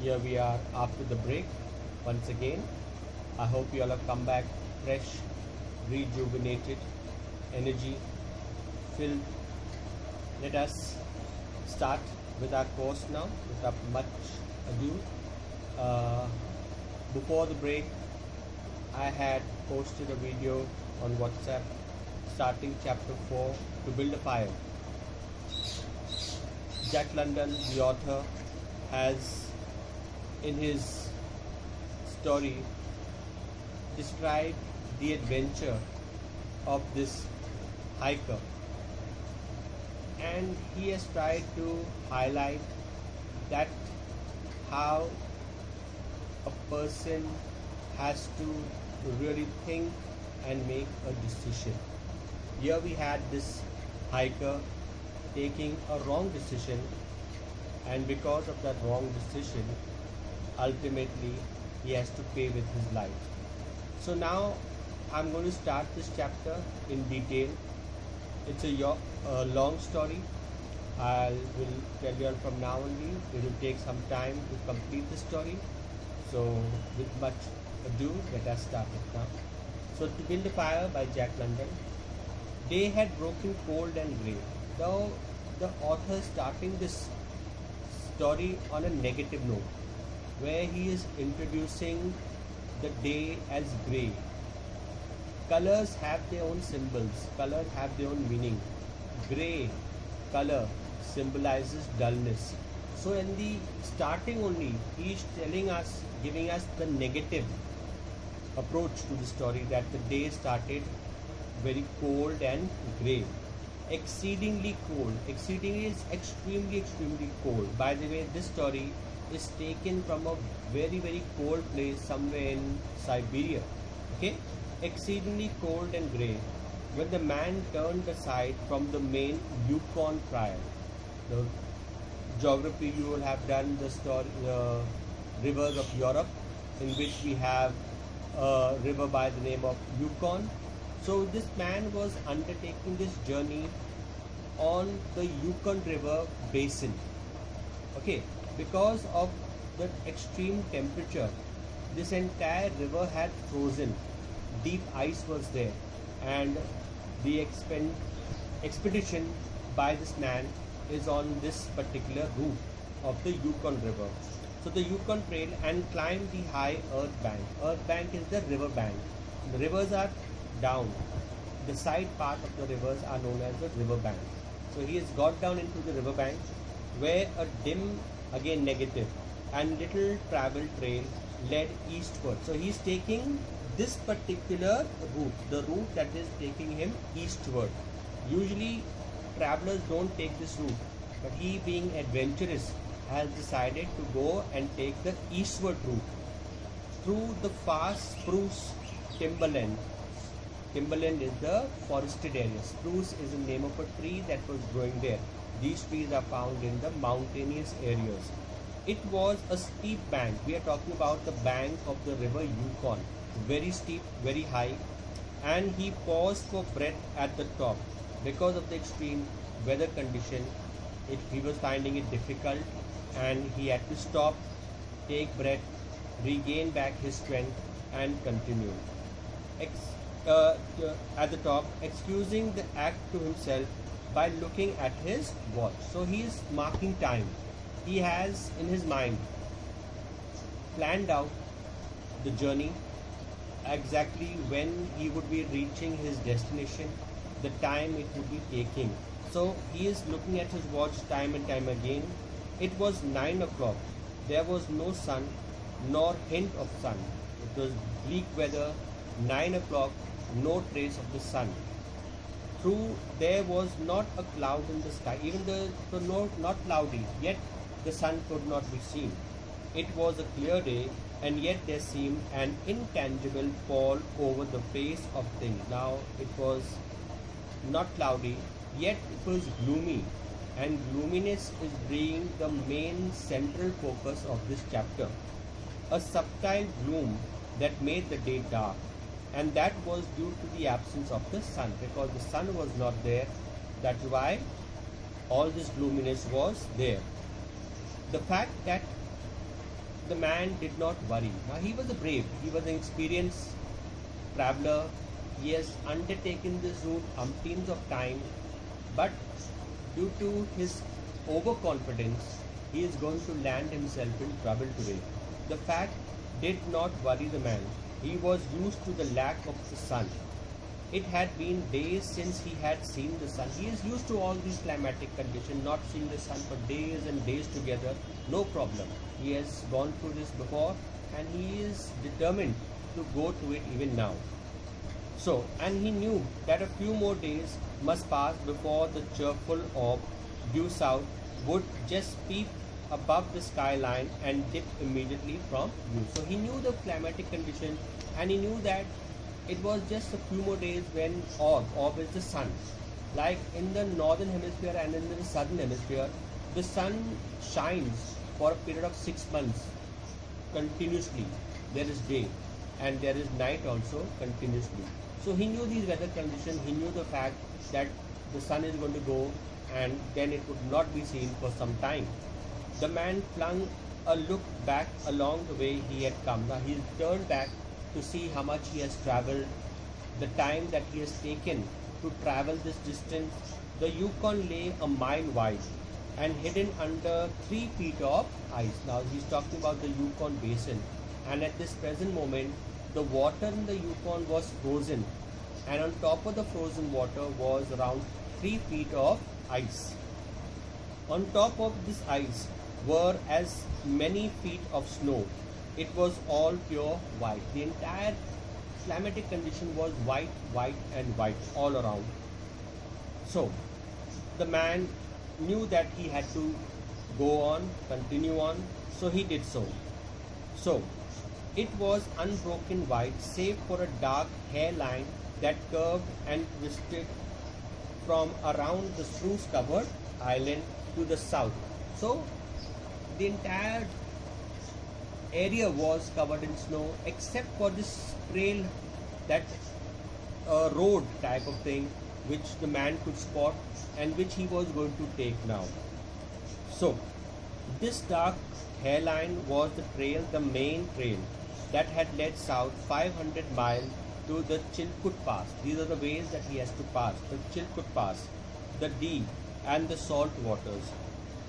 Here we are after the break once again. I hope you all have come back fresh, rejuvenated, energy filled. Let us start with our course now without much ado. Uh, Before the break, I had posted a video on WhatsApp starting chapter 4 to build a fire. Jack London, the author, has in his story described the adventure of this hiker, and he has tried to highlight that how a person has to really think and make a decision. Here we had this hiker taking a wrong decision, and because of that wrong decision, ultimately he has to pay with his life. So now I'm going to start this chapter in detail. It's a long story. I will tell you all from now only. It will take some time to complete the story. So with much ado, let us start it now. So To Build a Fire by Jack London. Day had broken cold and grey. Though the author starting this story on a negative note, where he is introducing the day as grey. Colors have their own symbols, colors have their own meaning. Grey color symbolizes dullness. So in the starting only, he is telling us, giving us the negative approach to the story, that the day started very cold and grey. Exceedingly cold. Exceedingly is extremely cold. By the way, this story is taken from a very cold place somewhere in Siberia. Okay? Exceedingly cold and grey. When the man turned aside from the main Yukon Trail. The geography, you will have done the story, the rivers of Europe, in which we have a river by the name of Yukon. So this man was undertaking this journey on the Yukon River basin. Okay, because of the extreme temperature, this entire river had frozen. Deep ice was there, and the expedition by this man is on this particular route of the Yukon River. So the Yukon Trail, and climb the high earth bank. Earth bank is the river bank. The rivers are down. The side part of the rivers are known as the river bank. So he has got down into the river bank, where a dim, again negative, and little travel trail led eastward. So he is taking this particular route, the route that is taking him eastward. Usually travelers don't take this route, but he, being adventurous, has decided to go and take the eastward route through the fast spruce timberland. Timberland is the forested area. Spruce is the name of a tree that was growing there. These trees are found in the mountainous areas. It was a steep bank. We are talking about the bank of the river Yukon. Very steep, very high. And he paused for breath at the top. Because of the extreme weather condition, he was finding it difficult, and he had to stop, take breath, regain back his strength, and continue. At the top, excusing the act to himself by looking at his watch. So he is marking time. He has in his mind planned out the journey, exactly when he would be reaching his destination, the time it would be taking. So he is looking at his watch time and time again. It was 9 o'clock. There was no sun, nor hint of sun. It was bleak weather. 9 o'clock, no trace of the sun. True, there was not a cloud in the sky, even though not cloudy, yet the sun could not be seen. It was a clear day, and yet there seemed an intangible pall over the face of things. Now it was not cloudy, yet it was gloomy, and gloominess is being the main central focus of this chapter. A subtle gloom that made the day dark, and that was due to the absence of the sun, because the sun was not there. That's why all this gloominess was there. The fact that the man did not worry. Now he was a brave, he was an experienced traveler. He has undertaken this route umpteens of time, but due to his overconfidence, he is going to land himself in trouble today. The fact did not worry the man. He was used to the lack of the sun. It had been days since he had seen the sun. He is used to all these climatic conditions, not seeing the sun for days and days together, no problem. He has gone through this before and he is determined to go to it even now. So, and he knew that a few more days must pass before the cheerful orb due south would just peep above the skyline and dip immediately from view. So he knew the climatic condition and he knew that it was just a few more days when orb is the sun. Like in the northern hemisphere and in the southern hemisphere, the sun shines for a period of 6 months continuously. There is day and there is night also continuously. So he knew these weather conditions, he knew the fact that the sun is going to go and then it would not be seen for some time. The man flung a look back along the way he had come. Now he turned back to see how much he has travelled, the time that he has taken to travel this distance. The Yukon lay a mile wide and hidden under 3 feet of ice. Now he's talking about the Yukon basin, and at this present moment the water in the Yukon was frozen, and on top of the frozen water was around 3 feet of ice. On top of this ice were as many feet of snow. It was all pure white. The entire climatic condition was white, white and white all around. So the man knew that he had to go on, continue on, so he did so. So it was unbroken white save for a dark hairline that curved and twisted from around the spruce covered island to the south. So the entire area was covered in snow except for this trail, that road type of thing which the man could spot and which he was going to take now. So this dark hairline was the trail, the main trail that had led south 500 miles to the Chilkoot Pass. These are the ways that he has to pass: the Chilkoot Pass, the Dee and the salt waters,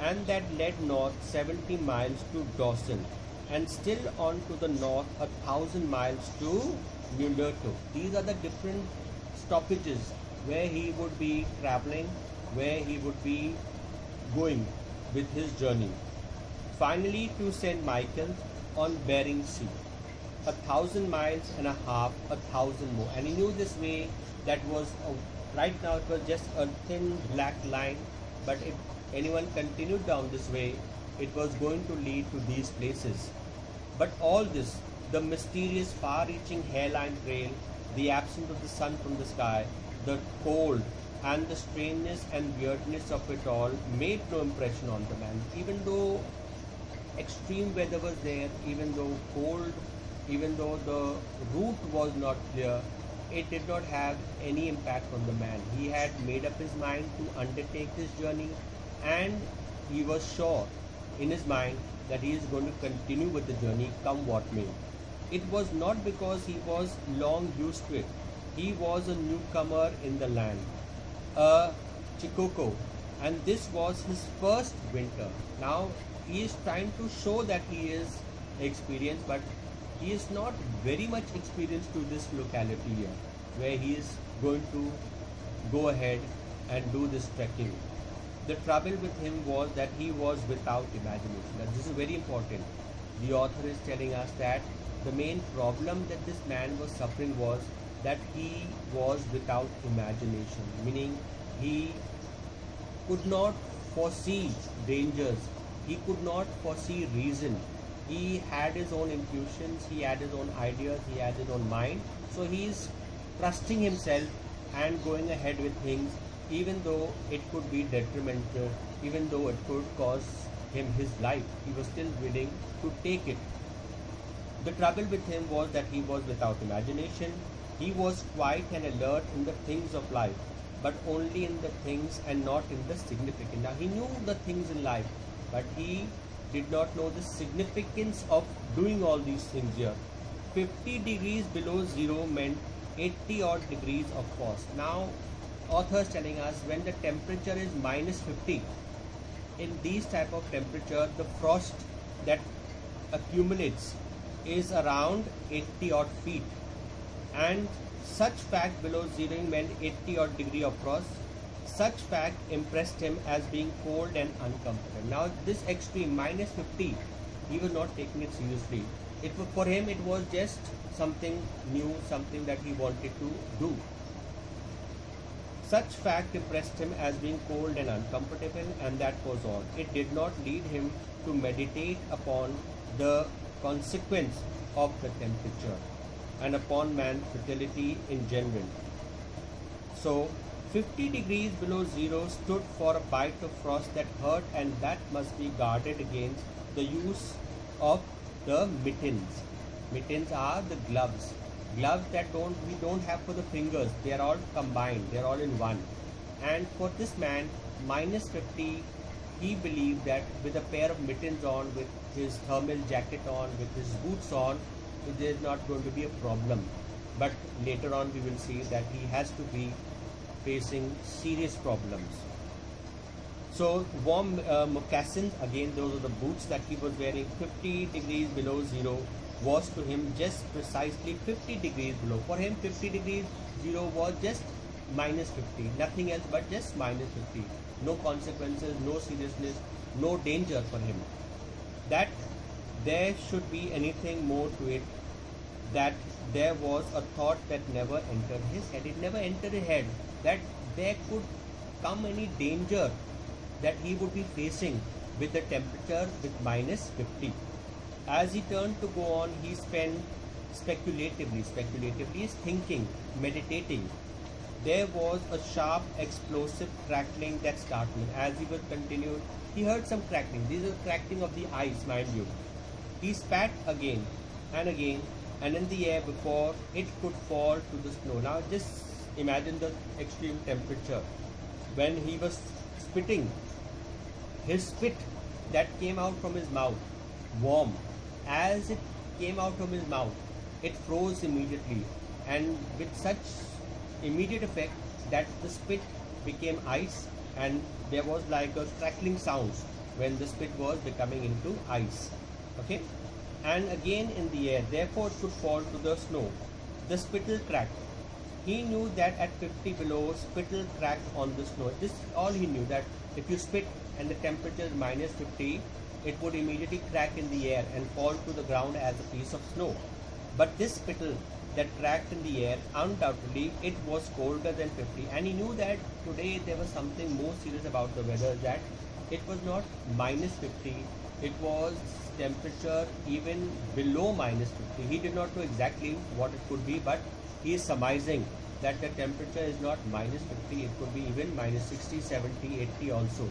and that led north 70 miles to Dawson, and still on to the north 1,000 miles to Nulato. These are the different stoppages where he would be traveling, where he would be going with his journey. Finally to St. Michael's on Bering Sea. 1,000 miles and a half, 1,000 more. And he knew this way that was, right now it was just a thin black line, but if anyone continued down this way, it was going to lead to these places. But all this, the mysterious far-reaching hairline trail, the absence of the sun from the sky, the cold and the strangeness and weirdness of it all made no impression on the man. Even though extreme weather was there, even though cold, even though the route was not clear, it did not have any impact on the man. He had made up his mind to undertake this journey, and he was sure in his mind that he is going to continue with the journey come what may. It was not because he was long used to it. He was a newcomer in the land, a Chikoko, and this was his first winter. Now he is trying to show that he is experienced, but he is not very much experienced to this locality here, where he is going to go ahead and do this trekking. The trouble with him was that he was without imagination. Now, this is very important. The author is telling us that the main problem that this man was suffering was that he was without imagination, meaning he could not foresee dangers, he could not foresee reason. He had his own intuitions, he had his own ideas, he had his own mind. So he is trusting himself and going ahead with things, even though it could be detrimental, even though it could cause him his life. He was still willing to take it. The trouble with him was that he was without imagination. He was quiet and alert in the things of life, but only in the things and not in the significant. Now he knew the things in life, but he did not know the significance of doing all these things here. 50 degrees below zero meant 80 odd degrees of frost. Now, authors telling us when the temperature is minus 50, in these type of temperature, the frost that accumulates is around 80 odd feet, and such fact below zero meant 80 odd degree of frost. Such fact impressed him as being cold and uncomfortable. Now this extreme minus 50, he was not taking it seriously. For him it was just something new, something that he wanted to do. Such fact impressed him as being cold and uncomfortable, and that was all. It did not lead him to meditate upon the consequence of the temperature and upon man's fertility in general. So 50 degrees below zero stood for a bite of frost that hurt, and that must be guarded against the use of the mittens. Mittens are the gloves. Gloves that we don't have for the fingers. They are all combined. They are all in one. And for this man, minus 50, he believed that with a pair of mittens on, with his thermal jacket on, with his boots on, there is not going to be a problem. But later on we will see that he has to be facing serious problems. So warm moccasins, again those are the boots that he was wearing. 50 degrees below zero was to him just precisely 50 degrees below. For him 50 degrees zero was just minus 50, nothing else but just minus 50. No consequences, no seriousness, no danger for him. That there should be anything more to it, that there was a thought that never entered his head. It never entered his head that there could come any danger that he would be facing with the temperature with minus 50. As he turned to go on, he spent speculatively is thinking, meditating. There was a sharp explosive crackling that startled. As he was continued, he heard some crackling. These are the crackling of the ice, mind you. He spat again and again, and in the air before it could fall to the snow. Now just imagine the extreme temperature. When he was spitting, his spit that came out from his mouth, warm, as it came out from his mouth, it froze immediately, and with such immediate effect that the spit became ice, and there was like a crackling sound when the spit was becoming into ice. Okay, and again in the air, therefore it could fall to the snow. The spittle cracked. He knew that at 50 below, spittle cracked on the snow. This all he knew, that if you spit and the temperature is minus 50, it would immediately crack in the air and fall to the ground as a piece of snow. But this spittle that cracked in the air, undoubtedly it was colder than 50, and he knew that today there was something more serious about the weather, that it was not minus 50, it was temperature even below minus 50. He did not know exactly what it could be, but he is surmising that the temperature is not minus 50, it could be even minus 60, 70, 80 also.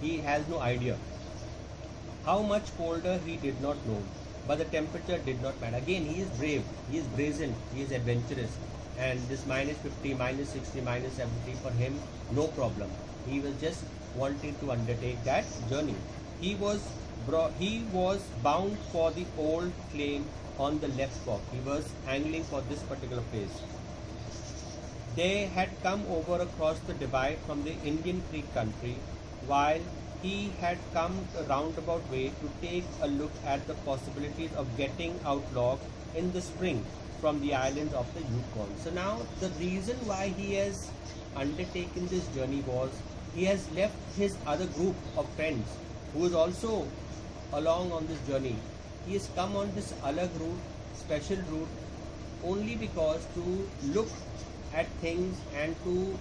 He has no idea. How much colder he did not know, but the temperature did not matter. Again, he is brave, he is brazen, he is adventurous, and this minus 50, minus 60, minus 70 for him, no problem. He was just wanting to undertake that journey. He was bound for the old claim on the left fork. He was angling for this particular place. They had come over across the divide from the Indian Creek country, while he had come a roundabout way to take a look at the possibilities of getting out logs in the spring from the islands of the Yukon. So now the reason why he has undertaken this journey was he has left his other group of friends who is also along on this journey. He has come on this alag route, special route, only because to look at things and to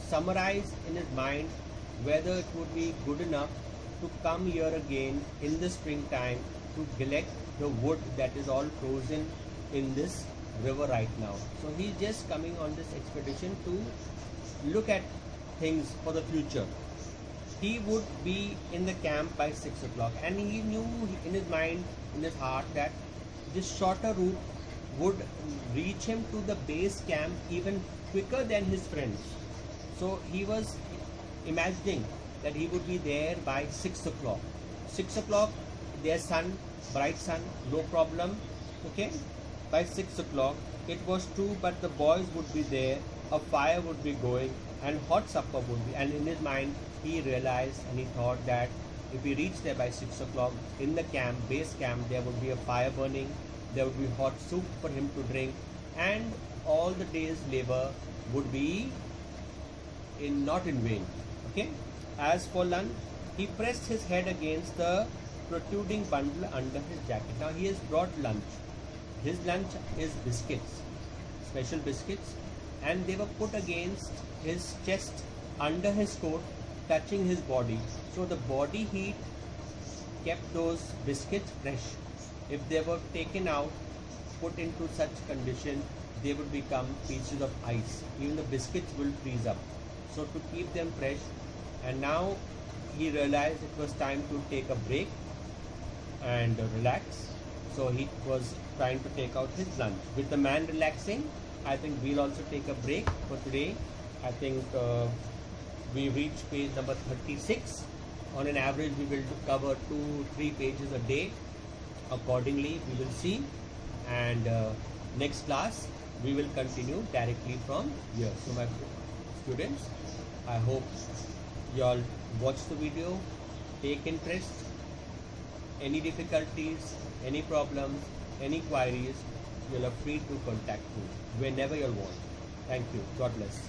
summarize in his mind whether it would be good enough to come here again in the springtime to collect the wood that is all frozen in this river right now. So he's just coming on this expedition to look at things for the future. He would be in the camp by 6 o'clock, and he knew in his mind, in his heart, that this shorter route would reach him to the base camp even quicker than his friends. So he was imagining that he would be there by 6 o'clock. 6 o'clock their sun, bright sun, no problem. Okay, by 6 o'clock it was 2, but the boys would be there, a fire would be going, and hot supper would be. And in his mind he realized and he thought that if he reached there by 6 o'clock, in the camp, base camp, there would be a fire burning, there would be hot soup for him to drink, and all the day's labor would be not in vain. Okay. As for lunch, he pressed his head against the protruding bundle under his jacket. Now he has brought lunch. His lunch is biscuits, special biscuits, and they were put against his chest under his coat, touching his body. So the body heat kept those biscuits fresh. If they were taken out, put into such condition, they would become pieces of ice. Even the biscuits will freeze up. So to keep them fresh, and now he realized it was time to take a break and relax. So he was trying to take out his lunch. With the man relaxing, I think we'll also take a break for today. I think we reached page number 36. On an average, we will cover 2-3 pages a day. Accordingly, we will see. And next class, we will continue directly from here. So my students, I hope you all watch the video, take interest. Any difficulties, any problems, any queries, you are free to contact me whenever you want. Thank you. God bless.